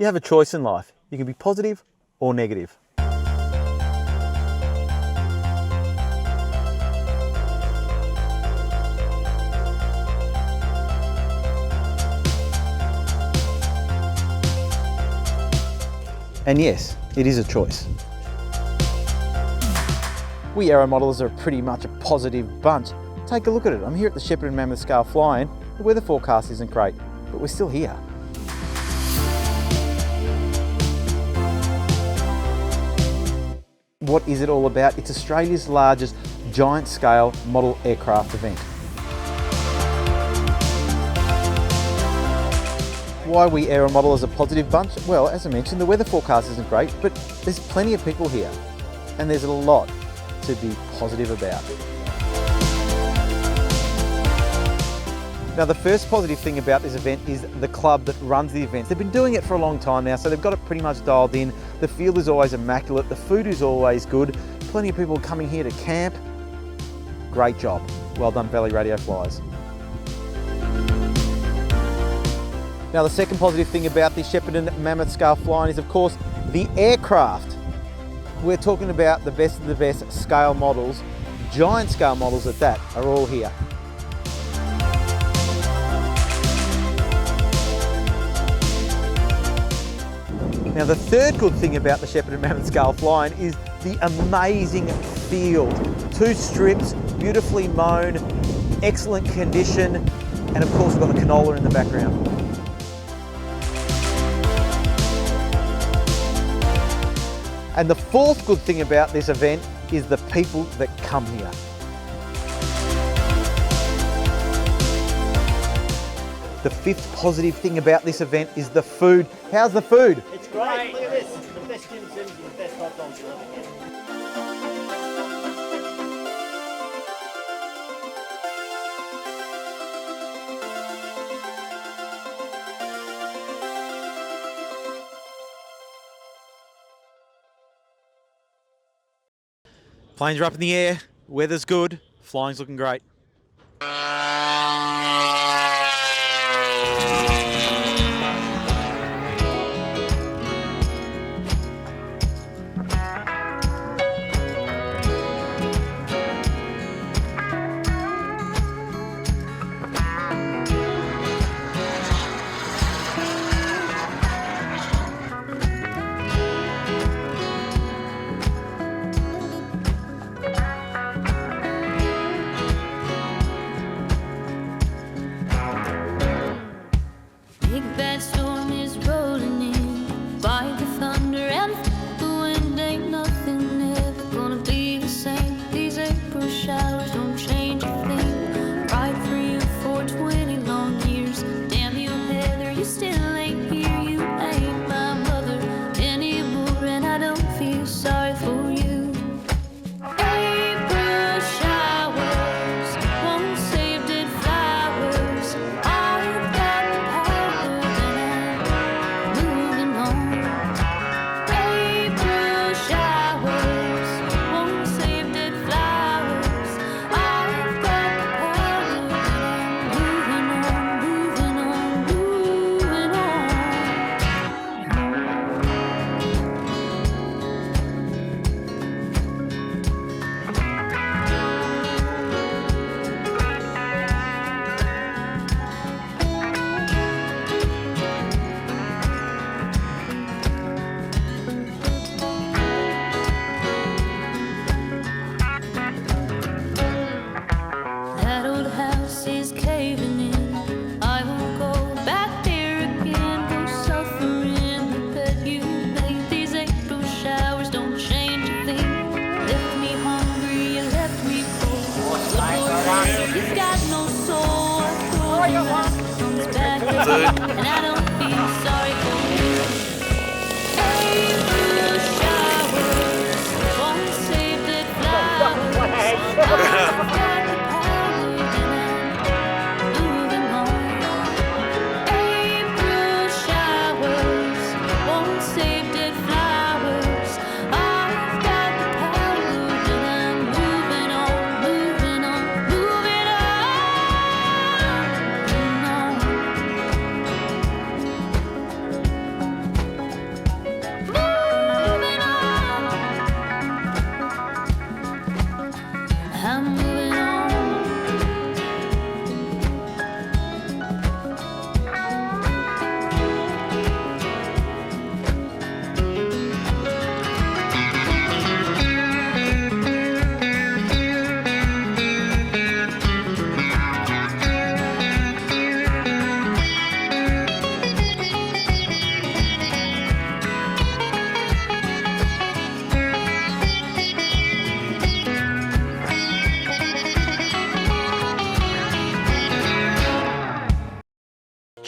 You have a choice in life. You can be positive or negative. And yes, it is a choice. We aero modelers are pretty much a positive bunch. Take a look at it. I'm here at the Shepparton Mammoth Scale Fly-In. The weather forecast isn't great, but we're still here. What is it all about? It's Australia's largest giant scale model aircraft event. Why we aero modelers a positive bunch? Well, as I mentioned, the weather forecast isn't great, but there's plenty of people here, and there's a lot to be positive about. Now, the first positive thing about this event is the club that runs the events. They've been doing it for a long time now, so they've got it pretty much dialed in. The field is always immaculate, the food is always good, plenty of people coming here to camp. Great job. Well done, Valley Radio Flyers. Now, the second positive thing about the Shepparton Mammoth Scale Fly-In is, of course, the aircraft. We're talking about the best of the best scale models, giant scale models at that, are all here. Now, the third good thing about the Shepparton Mammoth Scale Fly-In is the amazing field. 2 strips, beautifully mown, excellent condition, and of course we've got the canola in the background. And the fourth good thing about this event is the people that come here. The fifth positive thing about this event is the food. How's the food? It's great. Look at this. The best Jim Sims and the best hot dogs you'll ever get. Planes are up in the air, weather's good, flying's looking great.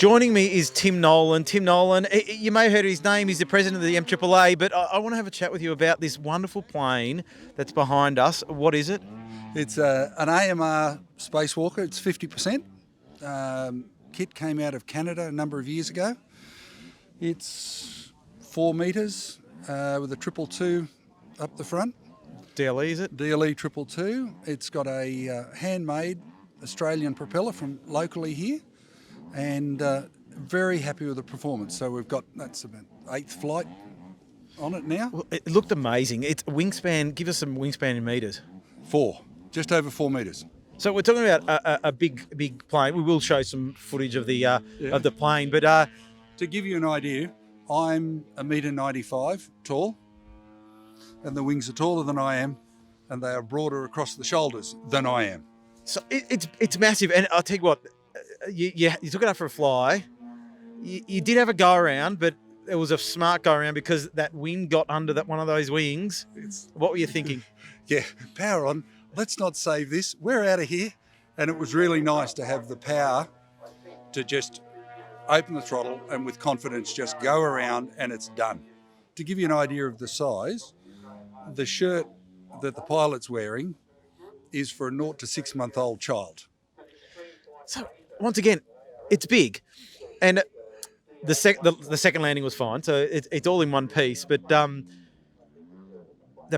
Joining me is Tim Nolan. Tim Nolan, you may have heard his name. He's the president of the MAAA, but I want to have a chat with you about this wonderful plane that's behind us. What is it? It's an AMR Spacewalker. It's 50%. Kit came out of Canada a number of years ago. It's 4 metres with a 222 up the front. DLE, is it? DLE 222. It's got a handmade Australian propeller from locally here, and very happy with the performance. So that's about 8th flight on it now. Well, it looked amazing. It's wingspan. Give us some wingspan in metres. 4, just over 4 metres. So we're talking about a big plane. We will show some footage of the plane, but to give you an idea, I'm 1.95 metre tall, and the wings are taller than I am, and they are broader across the shoulders than I am. So it's massive. And I'll tell you what, you took it up for a fly. You did have a go around, but it was a smart go around because that wind got under one of those wings. What were you thinking? Yeah, power on. Let's not save this. We're out of here. And it was really nice to have the power to just open the throttle and with confidence just go around, and it's done. To give you an idea of the size, the shirt that the pilot's wearing is for a 0 to 6 month old child. So once again, it's big, and the second landing was fine. So it's all in one piece, but the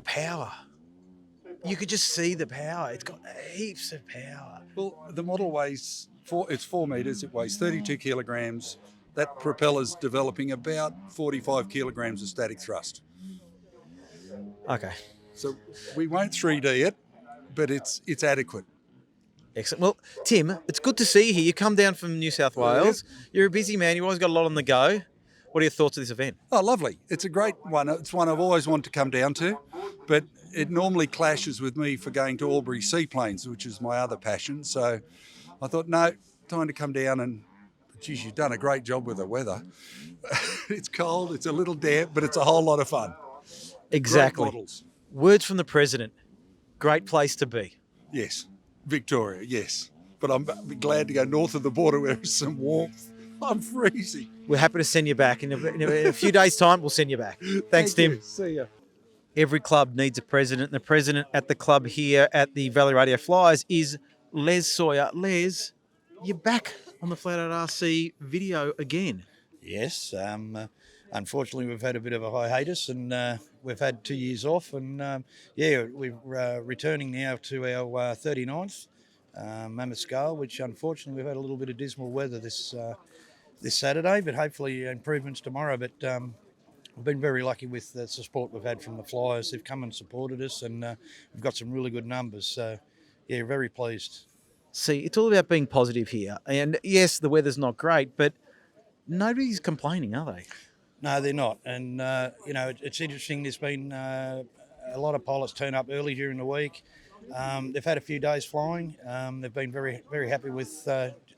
power. You could just see the power. It's got heaps of power. Well, the model weighs, it's 4 metres, it weighs 32 kilograms. That propeller's developing about 45 kilograms of static thrust. Okay. So we won't 3D it, but it's adequate. Excellent. Well, Tim, it's good to see you here. You come down from New South Wales. You're a busy man. You always got a lot on the go. What are your thoughts of this event? Oh, lovely. It's a great one. It's one I've always wanted to come down to, but it normally clashes with me for going to Albury Seaplanes, which is my other passion. So I thought, no, time to come down and, geez, you've done a great job with the weather. It's cold, it's a little damp, but it's a whole lot of fun. Exactly. Great models. Words from the president. Great place to be. Yes. Victoria, yes. But I'm glad to go north of the border where there's some warmth. I'm freezing. We're happy to send you back. In a few days' time, we'll send you back. Thanks, Tim. See ya. Every club needs a president. And the president at the club here at the Valley Radio Flyers is Les Sawyer. Les, you're back on the Flathead RC video again. Yes. Unfortunately, we've had a bit of a hiatus, and we've had 2 years off. And we're returning now to our 39th Mammoth Scale, which unfortunately we've had a little bit of dismal weather this Saturday, but hopefully improvements tomorrow. But we've been very lucky with the support we've had from the Flyers. They've come and supported us, and we've got some really good numbers. So, yeah, very pleased. See, it's all about being positive here. And yes, the weather's not great, but nobody's complaining, are they? No, they're not. And, it's interesting. There's been a lot of pilots turn up early during the week. They've had a few days flying. They've been very, very happy with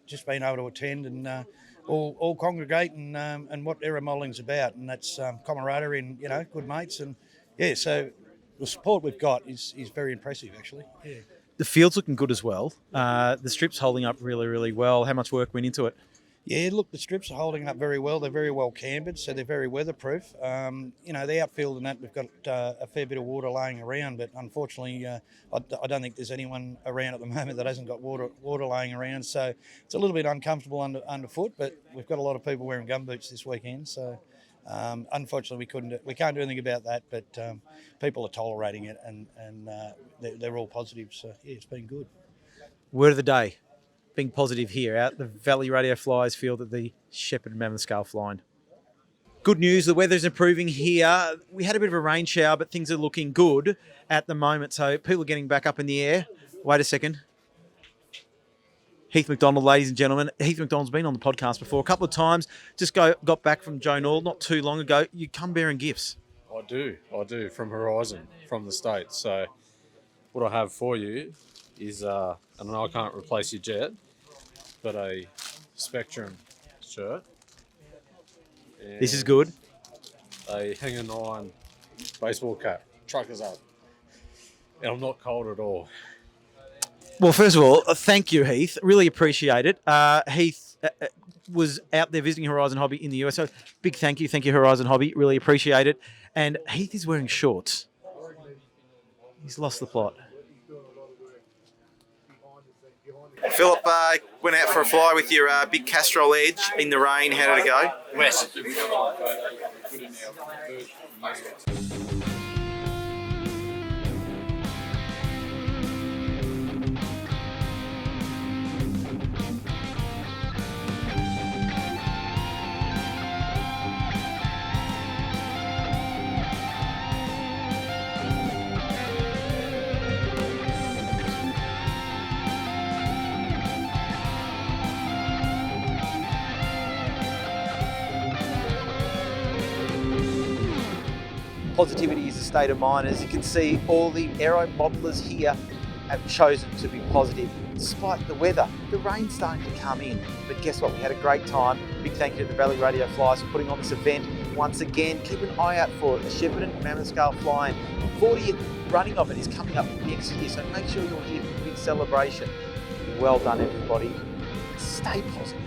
just being able to attend and all congregate and what aeromodelling's about. And that's camaraderie and, good mates. And, yeah, so the support we've got is very impressive, actually. Yeah. The field's looking good as well. The strip's holding up really, really well. How much work went into it? Yeah, look, the strips are holding up very well. They're very well cambered, so they're very weatherproof. The outfield and that, we've got a fair bit of water laying around, but unfortunately, I don't think there's anyone around at the moment that hasn't got water laying around. So it's a little bit uncomfortable underfoot, but we've got a lot of people wearing gumboots this weekend. So unfortunately, we can't do anything about that, but people are tolerating it, and they're all positive. So yeah, it's been good. Word of the day. Being positive here out the Valley Radio Flyers field at the Shepparton Mammoth Scale Fly-In. Good news, the weather's improving here. We had a bit of a rain shower, but things are looking good at the moment. So people are getting back up in the air. Wait a second. Heath MacDonald, ladies and gentlemen. Heath MacDonald's been on the podcast before a couple of times. Just got back from Joe Nall not too long ago. You come bearing gifts. I do, from Horizon, from the States. So what I have for you is, and I can't replace your jet, but a Spectrum shirt. This is good. A Hanger 9 baseball cap, truckers up. And I'm not cold at all. Well, first of all, thank you, Heath. Really appreciate it. Heath, was out there visiting Horizon Hobby in the US. So big thank you Horizon Hobby, really appreciate it. And Heath is wearing shorts. He's lost the plot. Philip went out for a fly with your big Castrol Edge in the rain. How did it go? West. Positivity is a state of mind. As you can see, all the aero modelers here have chosen to be positive despite the weather. The rain's starting to come in, but guess what? We had a great time. Big thank you to the Valley Radio Flyers for putting on this event once again. Keep an eye out for it. The Shepparton Mammoth Scale Fly-In. 40th running of it is coming up next year, so make sure you're here for a big celebration. Well done, everybody. Stay positive.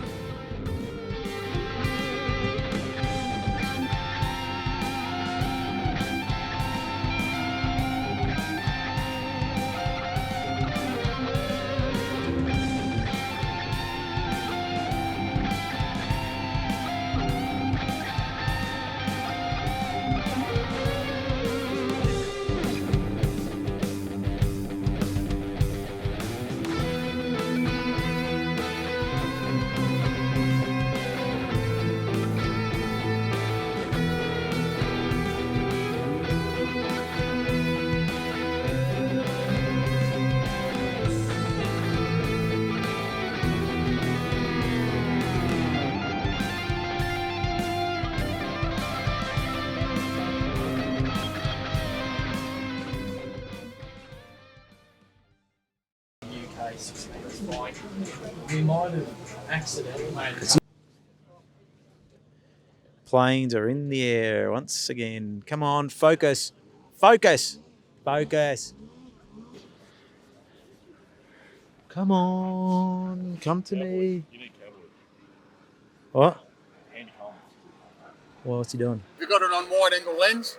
We might have accidentally made it. Planes are in the air once again. Come on, focus. Focus. Focus. Come on. Come to me. What? What's he doing? Have you got it on wide angle lens?